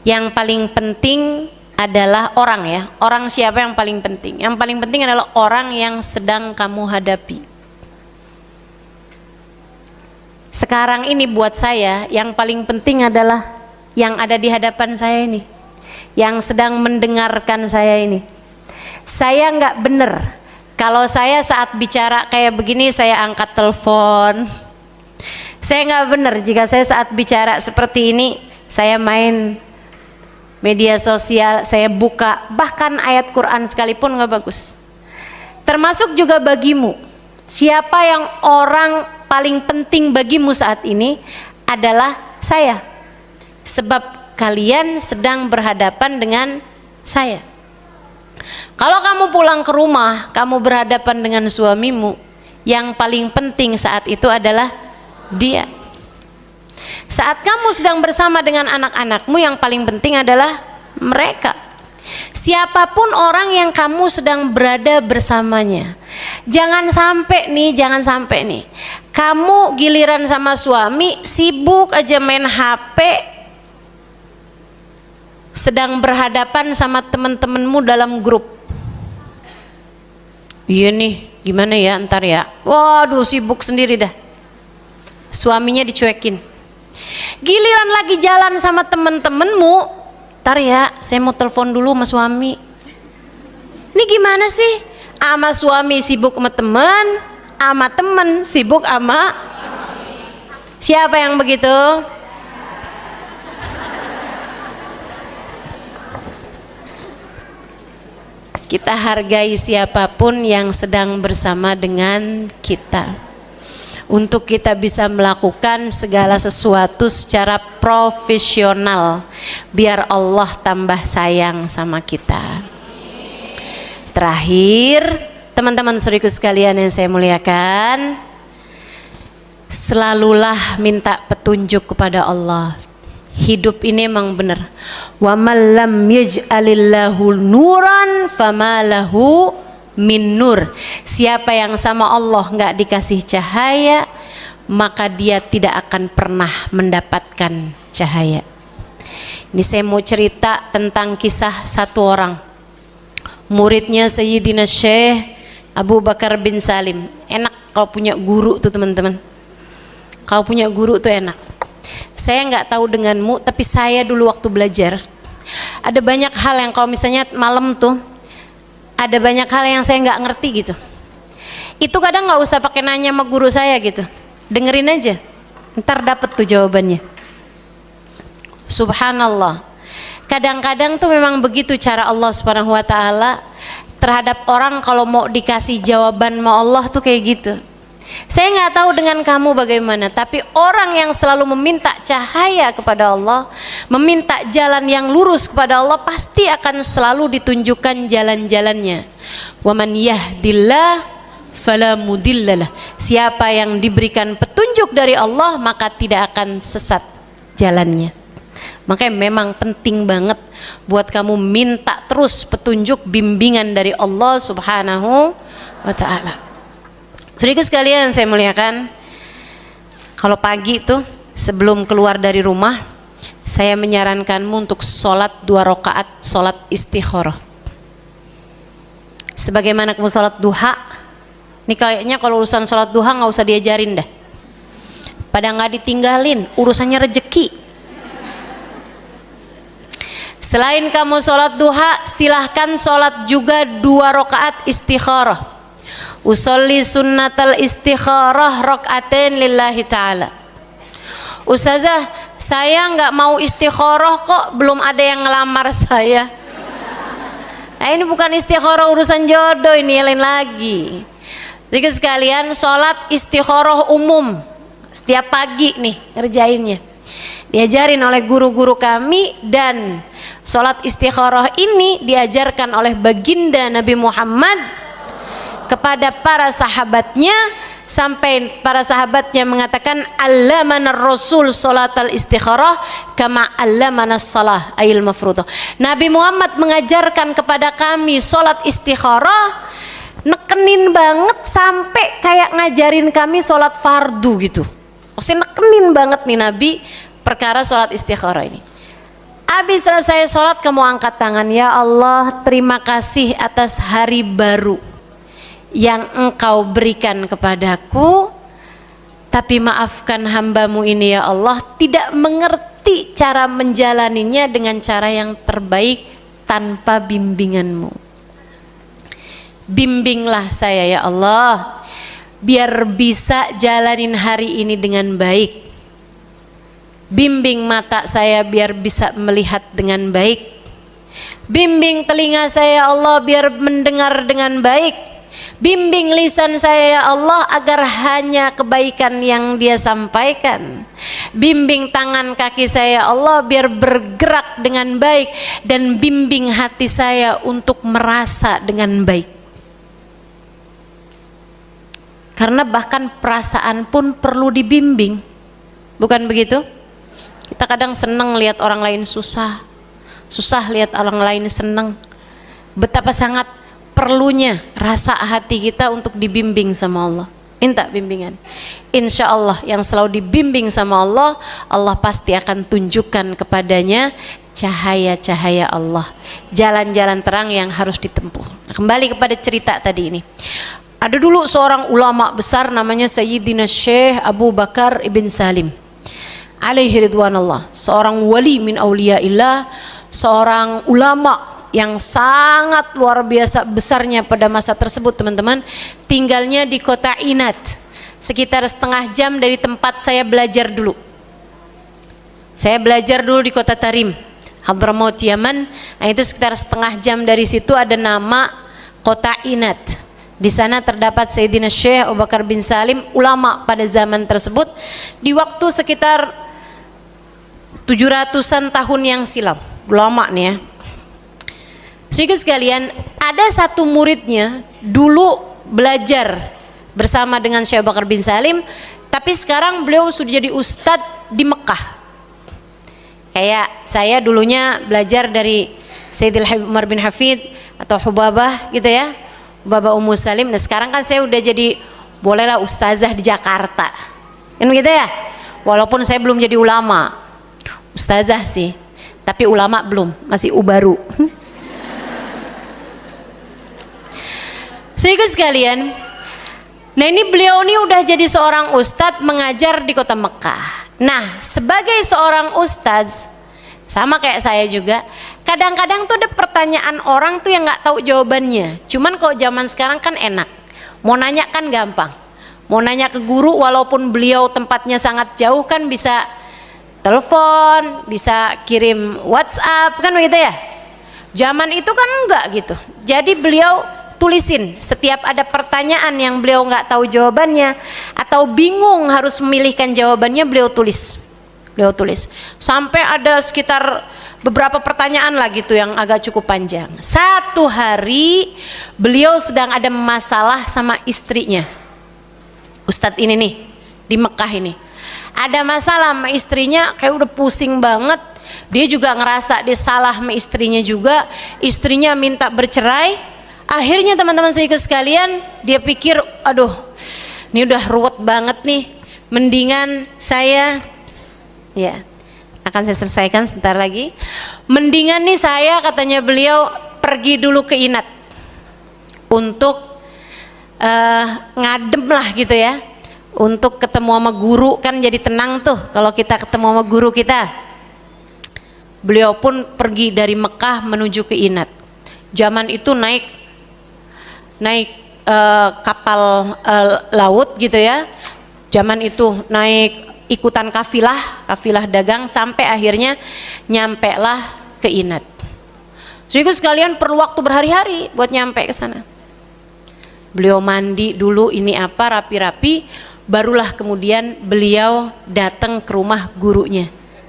Yang paling penting adalah orang, ya. Orang siapa yang paling penting? Yang paling penting adalah orang yang sedang kamu hadapi. Sekarang ini buat saya yang paling penting adalah yang ada di hadapan saya ini, yang sedang mendengarkan saya ini. Saya nggak bener kalau saya saat bicara kayak begini saya angkat telepon. Saya nggak bener jika saya saat bicara seperti ini saya main media sosial, saya buka bahkan ayat Quran sekalipun, nggak bagus. Termasuk juga bagimu, siapa yang orang paling penting bagimu saat ini adalah saya, sebab kalian sedang berhadapan dengan saya. Kalau kamu pulang ke rumah, kamu berhadapan dengan suamimu, yang paling penting saat itu adalah dia. Saat kamu sedang bersama dengan anak-anakmu, yang paling penting adalah mereka. Siapapun orang yang kamu sedang berada bersamanya, jangan sampai nih kamu giliran sama suami sibuk aja main HP, sedang berhadapan sama teman-temanmu dalam grup. Iya nih, gimana ya ntar ya, waduh sibuk sendiri dah, suaminya dicuekin. Giliran lagi jalan sama temen-temenmu, ntar ya saya mau telepon dulu sama suami. Ini gimana sih? Sama suami sibuk sama temen, sama temen sibuk sama siapa yang begitu? Kita hargai siapapun yang sedang bersama dengan kita, untuk kita bisa melakukan segala sesuatu secara profesional, biar Allah tambah sayang sama kita. Terakhir, teman-teman saudaraku sekalian yang saya muliakan, selalulah minta petunjuk kepada Allah. Hidup ini emang benar. Wa man lam yaj'alillahu nuran famalahu min nur. Siapa yang sama Allah nggak dikasih cahaya, maka dia tidak akan pernah mendapatkan cahaya. Ini saya mau cerita tentang kisah satu orang, muridnya Sayyidina Syekh Abu Bakar bin Salim. Enak kalau punya guru tuh teman-teman. Kalau punya guru tuh enak. Saya nggak tahu denganmu, tapi saya dulu waktu belajar ada banyak hal yang kalau misalnya malam tuh ada banyak hal yang saya nggak ngerti gitu. Itu kadang nggak usah pakai nanya sama guru saya gitu, dengerin aja, ntar dapet tuh jawabannya. Subhanallah. Kadang-kadang tuh memang begitu cara Allah Subhanahu Wa Taala terhadap orang, kalau mau dikasih jawaban sama Allah tuh kayak gitu. Saya nggak tahu dengan kamu bagaimana, tapi orang yang selalu meminta cahaya kepada Allah, meminta jalan yang lurus kepada Allah, pasti akan selalu ditunjukkan jalan-jalannya. Wa man yahdillah fala mudhillalah. Siapa yang diberikan petunjuk dari Allah, maka tidak akan sesat jalannya. Makanya memang penting banget buat kamu minta terus petunjuk, bimbingan dari Allah Subhanahu wa Ta'ala. Saudaraku sekalian saya muliakan, kalau pagi itu sebelum keluar dari rumah, saya menyarankanmu untuk sholat 2 rakaat sholat istikharah. Sebagaimana kamu sholat duha, ini kayaknya kalau urusan sholat duha nggak usah diajarin dah, pada nggak ditinggalin, urusannya rejeki. Selain kamu sholat duha, silahkan sholat juga 2 rakaat istikharah. Usolli sunnatal istikharah rakaatain lillahi ta'ala. Ustazah, saya nggak mau istikharah kok, belum ada yang ngelamar saya. Nah, ini bukan istikharah urusan jodoh, ini lain lagi. Jadi sekalian, sholat istikharah umum setiap pagi nih ngerjainnya, diajarin oleh guru-guru kami, dan sholat istikharah ini diajarkan oleh baginda Nabi Muhammad kepada para sahabatnya, sampai para sahabatnya mengatakan allamana rasul sholatal istikharah kama allamana salah ayil mafruḍah. Nabi Muhammad mengajarkan kepada kami sholat istikharah, nekenin banget sampai kayak ngajarin kami sholat fardu gitu. Maksudnya nekenin banget nih Nabi perkara sholat istikharah ini. Habis selesai sholat, kamu angkat tangan, ya Allah, terima kasih atas hari baru yang Engkau berikan kepadaku, tapi maafkan hambamu ini ya Allah, tidak mengerti cara menjalaninya dengan cara yang terbaik tanpa bimbinganmu. Bimbinglah saya ya Allah, biar bisa jalanin hari ini dengan baik. Bimbing mata saya biar bisa melihat dengan baik. Bimbing telinga saya ya Allah biar mendengar dengan baik. Bimbing lisan saya ya Allah agar hanya kebaikan yang Dia sampaikan. Bimbing tangan kaki saya ya Allah biar bergerak dengan baik, dan bimbing hati saya untuk merasa dengan baik. Karena bahkan perasaan pun perlu dibimbing, bukan begitu? Kita kadang senang lihat orang lain susah, susah lihat orang lain senang. Betapa sangat perlunya rasa hati kita untuk dibimbing sama Allah. Minta bimbingan. Insya Allah yang selalu dibimbing sama Allah, Allah pasti akan tunjukkan kepadanya cahaya-cahaya Allah, jalan-jalan terang yang harus ditempuh. Nah, kembali kepada cerita tadi ini. Ada dulu seorang ulama besar namanya Sayyidina Syekh Abu Bakar ibn Salim alaihi ridwanullah, seorang wali min auliyaillah, seorang ulama yang sangat luar biasa besarnya pada masa tersebut teman-teman. Tinggalnya di kota Inat, sekitar setengah jam dari tempat saya belajar dulu. Saya belajar dulu di kota Tarim, Hadramaut, Yaman. Nah, itu sekitar setengah jam dari situ ada nama kota Inat. Di sana terdapat Sayyidina Syekh Abu Bakar bin Salim, ulama pada zaman tersebut, di waktu sekitar 700-an tahun yang silam. Ulama nih ya. Sehingga sekalian, ada satu muridnya dulu belajar bersama dengan Syekh Abu Bakar bin Salim, tapi sekarang beliau sudah jadi ustadz di Mekah. Kayak saya dulunya belajar dari Sayyidil Habib Umar bin Hafid atau Hubabah gitu ya, Baba Ummu Salim. Nah sekarang kan saya udah jadi bolehlah ustazah di Jakarta, kan begitu ya. Walaupun saya belum jadi ulama, ustazah sih, tapi ulama belum, masih ubaru. Sehingga sekalian, nah ini beliau ini udah jadi seorang ustadz mengajar di kota Mekah. Nah sebagai seorang ustadz, sama kayak saya juga, kadang-kadang tuh ada pertanyaan orang tuh yang nggak tahu jawabannya. Cuman kalau zaman sekarang kan enak, mau nanya kan gampang. Mau nanya ke guru walaupun beliau tempatnya sangat jauh kan bisa telepon, bisa kirim WhatsApp, kan begitu ya. Zaman itu kan enggak gitu. Jadi beliau tulisin setiap ada pertanyaan yang beliau nggak tahu jawabannya atau bingung harus memilihkan jawabannya, beliau tulis sampai ada sekitar beberapa pertanyaan lah gitu yang agak cukup panjang. Satu hari beliau sedang ada masalah sama istrinya, ustadz ini nih di Mekah ini ada masalah sama istrinya, kayak udah pusing banget. Dia juga ngerasa dia salah sama istrinya juga, istrinya minta bercerai. Akhirnya teman-teman sekalian, dia pikir aduh ini udah ruwet banget nih, mendingan saya, ya akan saya selesaikan sebentar lagi, mendingan nih saya, katanya beliau, pergi dulu ke Inat untuk ngadem lah gitu ya, untuk ketemu sama guru, kan jadi tenang tuh kalau kita ketemu sama guru kita. Beliau pun pergi dari Mekah menuju ke Inat. Zaman itu naik kapal laut gitu ya. Zaman itu naik ikutan kafilah dagang sampai akhirnya nyampe lah ke Inat. Jadi sekalian perlu waktu berhari-hari buat nyampe ke sana. Beliau mandi dulu ini apa rapi-rapi, barulah kemudian beliau datang ke rumah gurunya,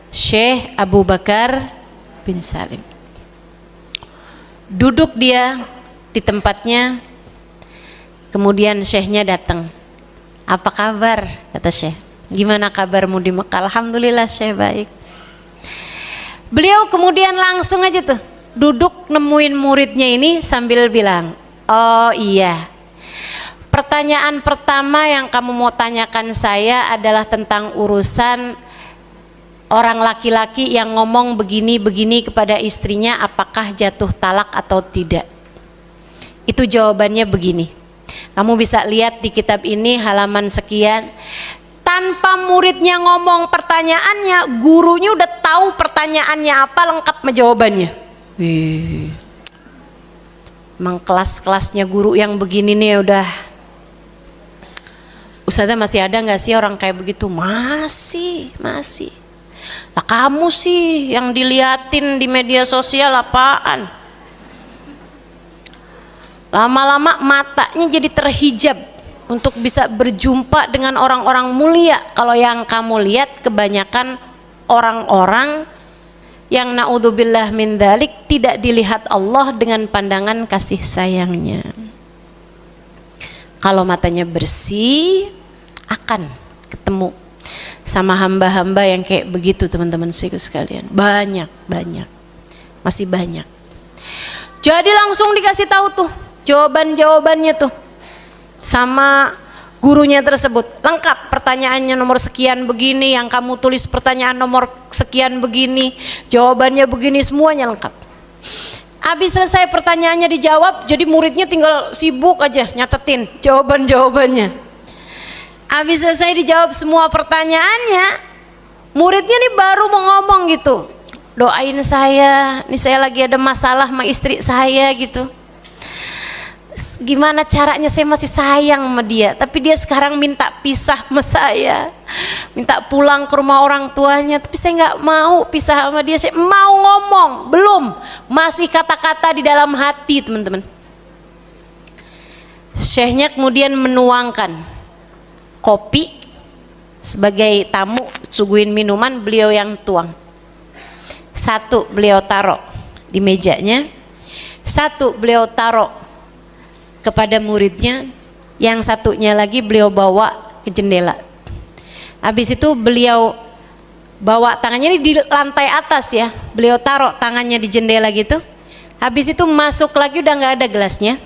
Syekh Abu Bakar bin Salim. Duduk dia di tempatnya, kemudian Syekhnya datang. Apa kabar? Kata Syekh. Gimana kabarmu di Mekah? Alhamdulillah Syekh baik. Beliau kemudian langsung aja tuh duduk nemuin muridnya ini sambil bilang, oh iya, pertanyaan pertama yang kamu mau tanyakan saya adalah tentang urusan orang laki-laki yang ngomong begini-begini kepada istrinya, apakah jatuh talak atau tidak. Itu jawabannya begini. Kamu bisa lihat di kitab ini halaman sekian. Tanpa muridnya ngomong pertanyaannya, gurunya udah tahu pertanyaannya apa, lengkap jawabannya. Emang kelas-kelasnya guru yang begini nih udah. Ustazah masih ada nggak sih orang kayak begitu? Masih. Lah kamu sih yang diliatin di media sosial apaan? Lama-lama matanya jadi terhijab untuk bisa berjumpa dengan orang-orang mulia. Kalau yang kamu lihat kebanyakan orang-orang yang naudzubillah min dzalik tidak dilihat Allah dengan pandangan kasih sayangnya. Kalau matanya bersih akan ketemu sama hamba-hamba yang kayak begitu teman-teman sekalian. Banyak, masih banyak. Jadi langsung dikasih tahu tuh jawaban-jawabannya tuh sama gurunya tersebut, lengkap. Pertanyaannya nomor sekian begini, yang kamu tulis pertanyaan nomor sekian begini, jawabannya begini, semuanya lengkap. Habis selesai pertanyaannya dijawab, jadi muridnya tinggal sibuk aja nyatetin jawaban-jawabannya. Habis selesai dijawab semua pertanyaannya, muridnya nih baru mau ngomong gitu, doain saya, nih saya lagi ada masalah sama istri saya gitu. Gimana caranya, saya masih sayang sama dia, tapi dia sekarang minta pisah sama saya, minta pulang ke rumah orang tuanya, tapi saya nggak mau pisah sama dia. Saya mau ngomong, belum, masih kata-kata di dalam hati teman-teman. Syekhnya kemudian menuangkan kopi sebagai tamu, suguhin minuman, beliau yang tuang. Satu beliau taruh di mejanya, satu beliau taruh kepada muridnya, yang satunya lagi beliau bawa ke jendela. Habis itu beliau bawa tangannya ini di lantai atas ya, beliau taruh tangannya di jendela gitu. Habis itu masuk lagi udah nggak ada gelasnya.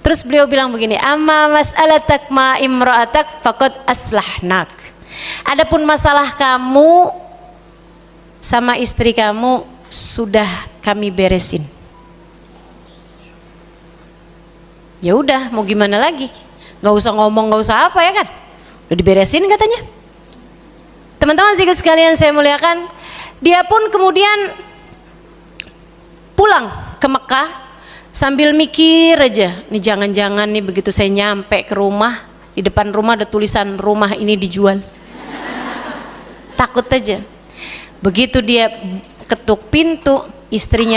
Terus beliau bilang begini, amma mas'alatak ma imra'atak faqad aslahnak. Adapun masalah kamu sama istri kamu sudah kami beresin. Ya udah, mau gimana lagi? Nggak usah ngomong, nggak usah apa ya kan? Udah diberesin katanya. Teman-teman sekalian saya muliakan, dia pun kemudian pulang ke Mekah sambil mikir aja, nih jangan-jangan nih begitu saya nyampe ke rumah, di depan rumah ada tulisan rumah ini dijual. Takut aja. Begitu dia ketuk pintu, istrinya